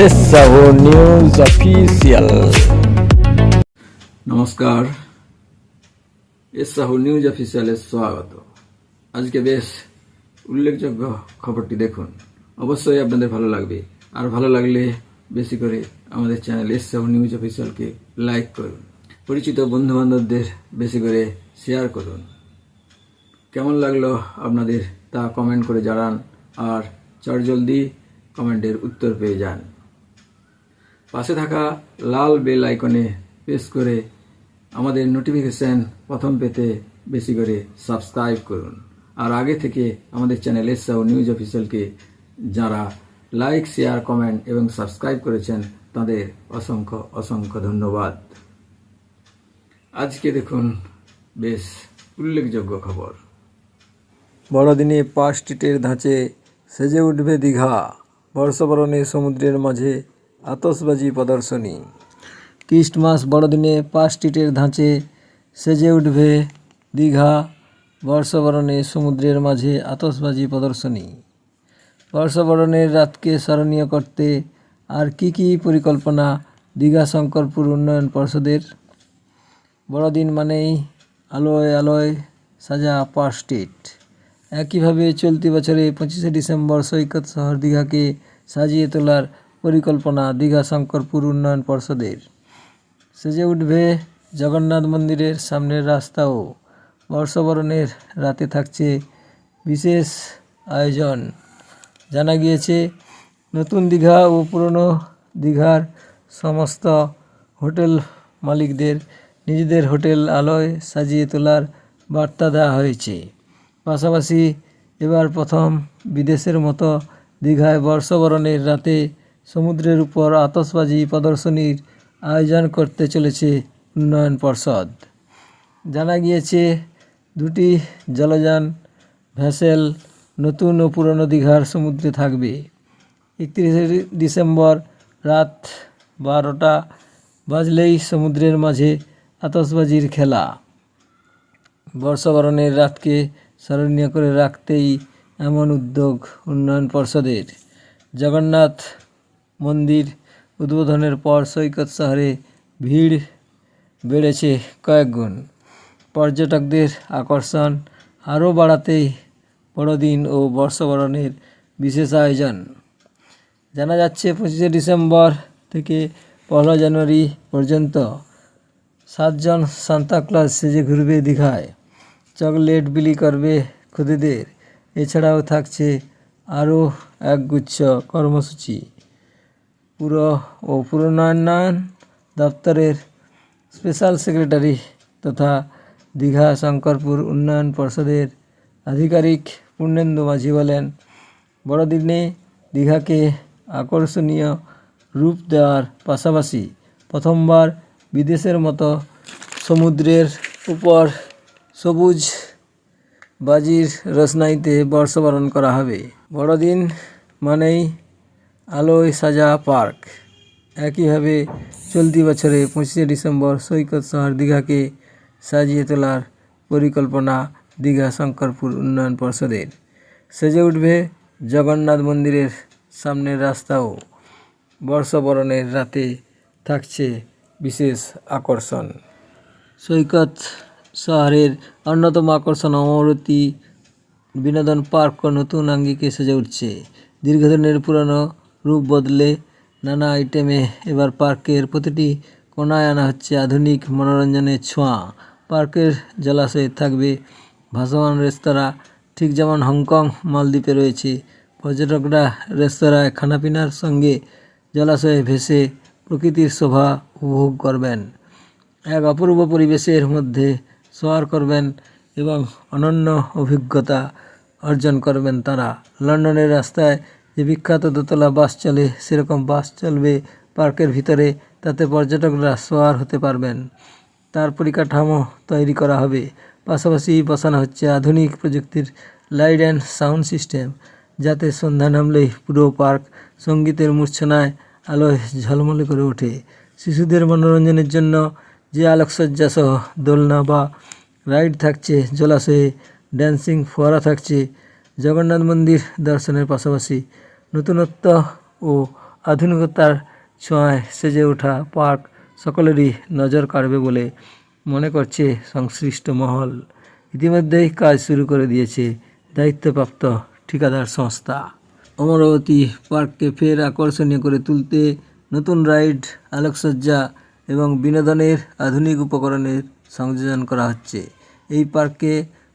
এসসাহো news official. নমস্কার, এসসাহো news অফিসিয়ালে স্বাগত। আজকে বেশ উল্লেখযোগ্য খবরটি দেখুন, অবশ্যই আপনাদের ভালো লাগবে। আর ভালো লাগলে বেশি করে আমাদের চ্যানেল এসসাহো নিউজ অফিসিয়ালকে লাইক করুন, পরিচিত বন্ধু বান্ধবদের বেশি করে শেয়ার করুন। কেমন লাগলো আপনাদের তা কমেন্ট করে জানান, আর চটজলদি কমেন্টের উত্তর পেয়ে যান। পাশে থাকা লাল বেল আইকনে প্রেস করে আমাদের নোটিফিকেশন প্রথম পেতে বেশি করে সাবস্ক্রাইব করুন। আর আগে থেকে আমাদের চ্যানেল এসসাহো নিউজ অফিসিয়ালকে যারা লাইক, শেয়ার, কমেন্ট এবং সাবস্ক্রাইব করেছেন তাদের অসংখ্য অসংখ্য ধন্যবাদ। আজকে দেখুন বেশ উল্লেখযোগ্য খবর। বড়দিনে পার্ক স্ট্রিটের ধাঁচে সেজে উঠবে দীঘা, বর্ষবরণে সমুদ্রের মাঝে আতশবাজি প্রদর্শনী। ক্রিস্টমাস বড়দিনে পার্ক স্ট্রিটের ধাঁচে সেজে উঠবে দীঘা, বর্ষবরণে সমুদ্রের মাঝে আতশবাজি প্রদর্শনী। বর্ষবরণের রাতকে স্মরণীয় করতে আর কি পরিকল্পনা দীঘা শঙ্করপুর উন্নয়ন পর্ষদের? বড়দিন মানেই আলোয় আলোয় সাজা পার্ক স্ট্রিট। একইভাবে চলতি বছরে 25শে ডিসেম্বর সৈকত শহর দীঘাকে সাজিয়ে তোলার পরিকল্পনা দীঘা শঙ্করপুর উন্নয়ন পর্ষদের। সেজে উঠবে জগন্নাথ মন্দিরের সামনের রাস্তাও। বর্ষবরণের রাতে থাকছে বিশেষ আয়োজন। জানা গিয়েছে, নতুন দীঘা ও পুরনো দীঘার সমস্ত হোটেল মালিকদের নিজেদের হোটেল আলোয় সাজিয়ে তোলার বার্তা দেওয়া হয়েছে। পাশাপাশি এবার প্রথম বিদেশের মতো দীঘায় বর্ষবরণের রাতে সমুদ্রের উপর আতশবাজি প্রদর্শনীর আয়োজন করতে চলেছে উন্নয়ন পর্ষদ। জানা গিয়েছে, দুটি জলযান ভেসেল নতুন ও পুরনো দীঘার সমুদ্রে থাকবে। 31শে ডিসেম্বর রাত 12টা বাজলেই সমুদ্রের মাঝে আতশবাজির খেলা। বর্ষবরণের রাতকে স্মরণীয় করে রাখতেই এমন উদ্যোগ উন্নয়ন পর্ষদের। জগন্নাথ মন্দির উদ্বোধনের পর সৈকত শহরে ভিড় বেড়েছে কয়েক গুণ। পর্যটকদের আকর্ষণ আরও বাড়াতেই বড়দিন ও বর্ষবরণের বিশেষ আয়োজন। জানা যাচ্ছে, 25শে ডিসেম্বর থেকে 1 জানুয়ারি পর্যন্ত 7 জন সান্তাক্লজ সেজে ঘুরবে দীঘায়, চকলেট বিলি করবে খুদেদের। এছাড়াও থাকছে আরও একগুচ্ছ কর্মসূচি। পুর ও পুনর্নয়ন দপ্তরের স্পেশাল সেক্রেটারি তথা দীঘা শঙ্করপুর উন্নয়ন পর্ষদের আধিকারিক পূর্ণেন্দু মাঝি বলেন, বড়দিনে দীঘাকে আকর্ষণীয় রূপ দেওয়ার পাশাপাশি প্রথমবার বিদেশের মতো সমুদ্রের উপর সবুজ বাজির রোশনাইতে বর্ষবরণ করা হবে। বড়দিন মানেই আলোয় সাজা পার্ক। একইভাবে চলতি বছরে 25শে ডিসেম্বর সৈকত শহর দীঘাকে সাজিয়ে তোলার পরিকল্পনা দীঘা শঙ্করপুর উন্নয়ন পর্ষদের। সেজে উঠবে জগন্নাথ মন্দিরের সামনের রাস্তাও। বর্ষবরণের রাতে থাকছে বিশেষ আকর্ষণ। সৈকত শহরের অন্যতম আকর্ষণ অমরাবতী বিনোদন পার্ক নতুন আঙ্গিকে সেজে উঠছে। দীর্ঘদিনের পুরনো রূপ বদলে নানা আইটেমে এবার পার্কের প্রতিটি কোণায় আনা হচ্ছে আধুনিক মনোরঞ্জনের ছোঁয়া। পার্কের জলাশয়ে থাকবে ভাসমান রেস্তোরাঁ, ঠিক যেমন হংকং মালদ্বীপে রয়েছে। পর্যটকরা রেস্তোরাঁয় খানাপিনার সঙ্গে জলাশয়ে ভেসে প্রকৃতির শোভা উপভোগ করবেন। এক অপূর্ব পরিবেশের মধ্যে শোয়ার করবেন এবং অনন্য অভিজ্ঞতা অর্জন করবেন তারা। লন্ডনের রাস্তায় যে বিখ্যাত দোতলা বাস চলে, সেরকম বাস চলবে পার্কের ভিতরে, তাতে পর্যটকরা শোয়ার হতে পারবেন। তার পরিকাঠামো তৈরি করা হবে। পাশাপাশি বসানো হচ্ছে আধুনিক প্রযুক্তির লাইট অ্যান্ড সাউন্ড সিস্টেম, যাতে সন্ধ্যা নামলেই পুরো পার্ক সঙ্গীতের মূর্ছনায় আলোয় ঝলমলে করে ওঠে। শিশুদের মনোরঞ্জনের জন্য যে আলোকসজ্জা সহ দোলনা বা রাইড থাকছে, জলাশয়ে ড্যান্সিং ফোয়ারা থাকছে। জগন্নাথ মন্দির দর্শনের পাশাপাশি নতুনত্ব ও আধুনিকতার ছোঁয়ায় সেজে ওঠা পার্ক সকলেরই নজর কাড়বে বলে মনে করছে সংশ্লিষ্ট মহল। ইতিমধ্যেই কাজ শুরু করে দিয়েছে দায়িত্বপ্রাপ্ত ঠিকাদার সংস্থা। অমরাবতী পার্ককে ফের আকর্ষণীয় করে তুলতে নতুন রাইড, আলোকসজ্জা এবং বিনোদনের আধুনিক উপকরণের সংযোজন করা হচ্ছে। এই পার্কে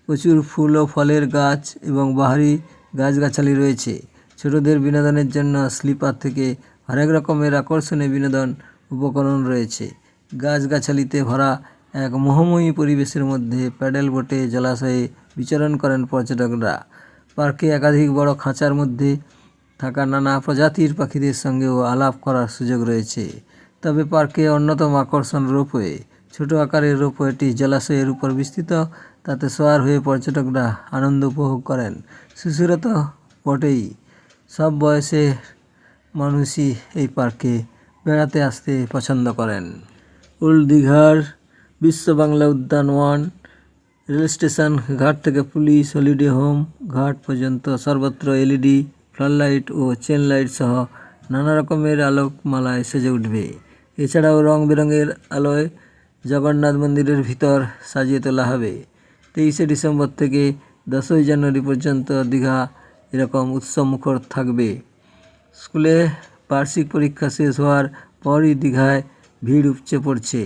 প্রচুর ফুল ও ফলের গাছ এবং বাহারি গাছগাছালি রয়েছে। ছোটদের বিনোদনের জন্য স্লিপার থেকে হরেক রকমের আকর্ষণীয় বিনোদন উপকরণ রয়েছে। গাছগাছালিতে ভরা এক মোহময়ী পরিবেশের মধ্যে প্যাডেল বোটে জলাশয়ে বিচরণ করেন পর্যটকরা। পার্কে একাধিক বড় খাঁচার মধ্যে থাকা নানা প্রজাতির পাখিদের সঙ্গেও আলাপ করার সুযোগ রয়েছে। তবে পার্কে অন্যতম আকর্ষণ রোপওয়ে। ছোট আকারের রোপওয়েটি জলাশয়ের উপর বিস্তৃত, তাতে সওয়ার হয়ে পর্যটকরা আনন্দ উপভোগ করেন। শিশুরা তো বটেই, সব বয়সের মানুষই এই পার্কে বেড়াতে আসতে পছন্দ করেন। ওল্ড দীঘার বিশ্ব বাংলা উদ্যান 1 রেল স্টেশন ঘাট থেকে পুলিশ হলিডে হোম ঘাট পর্যন্ত সর্বত্র এলইডি ফ্লাডলাইট ও চেন লাইট সহ নানা রকমের আলোকমালায় সেজে উঠবে। এছাড়াও রং বেরঙের আলোয় জগন্নাথ মন্দিরের ভিতর সাজিয়ে তোলা হবে। 23শে ডিসেম্বর থেকে 10ই জানুয়ারি পর্যন্ত দীঘা এরকম উৎসবমুখর থাকবে। স্কুলে বার্ষিক পরীক্ষা শেষ হওয়ার পরই দীঘায় ভিড় উপচে পড়ছে।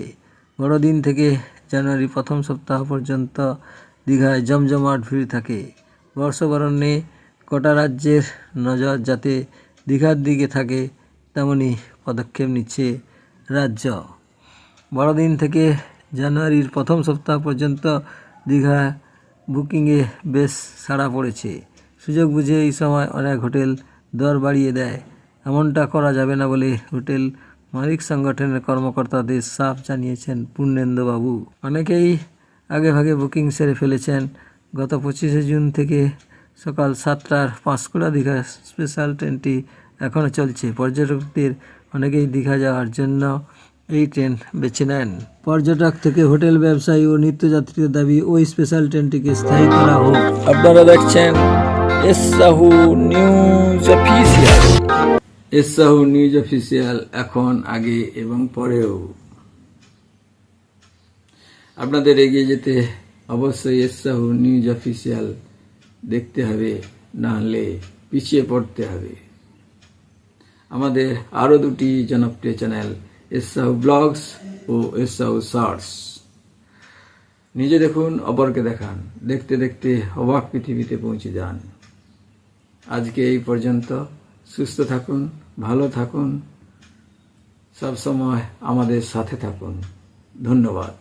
বড়দিন থেকে জানুয়ারি প্রথম সপ্তাহ পর্যন্ত দীঘায় জমজমাট ভিড় থাকে। বর্ষবরণে গোটা রাজ্যের নজর যাতে দীঘার দিকে থাকে, তেমনই পদক্ষেপ নিচ্ছে রাজ্য। বড়দিন থেকে জানুয়ারির প্রথম সপ্তাহ পর্যন্ত দীঘা বুকিংয়ে বেশ সাড়া পড়েছে। সুযোগ বুঝে এই সময় অনেক হোটেল দর বাড়িয়ে দেয়। এমনটা করা যাবে না বলে হোটেল মালিক সংগঠনের কর্মকর্তাদের সাফ জানিয়েছেন পূর্ণেন্দুবাবু। অনেকেই আগেভাগে বুকিং সেরে ফেলেছেন। গত 25শে জুন থেকে সকাল 7টার পাঁশকুড়া দীঘা স্পেশাল ট্রেনটি এখনও চলছে। পর্যটকদের অনেকেই দীঘা যাওয়ার জন্য এই ট্রেন বেছে নেন। পর্যটক থেকে হোটেল ব্যবসায়ী ও নিত্যযাত্রীদের দাবি ওই স্পেশাল ট্রেনটিকে স্থায়ী করা হোক। আপনারা দেখছেন S Sahu news official. S Sahu news official এখন, আগে এবং পরেও। আপনাদের এগিয়ে যেতে অবশ্যই এস সাহু নিউজ অফিসিয়াল দেখতে হবে, না হলে পিছিয়ে পড়তে হবে। আমাদের আরও দুটি জনপ্রিয় চ্যানেল এস সাহু ব্লগস ও এস সাহু শর্টস। নিজে দেখুন, অপরকে দেখান, দেখতে দেখতে অবাক পৃথিবীতে পৌঁছে যান। আজকে এই পর্যন্ত। সুস্থ থাকুন, ভালো থাকুন, সব সময় আমাদের সাথে থাকুন। ধন্যবাদ।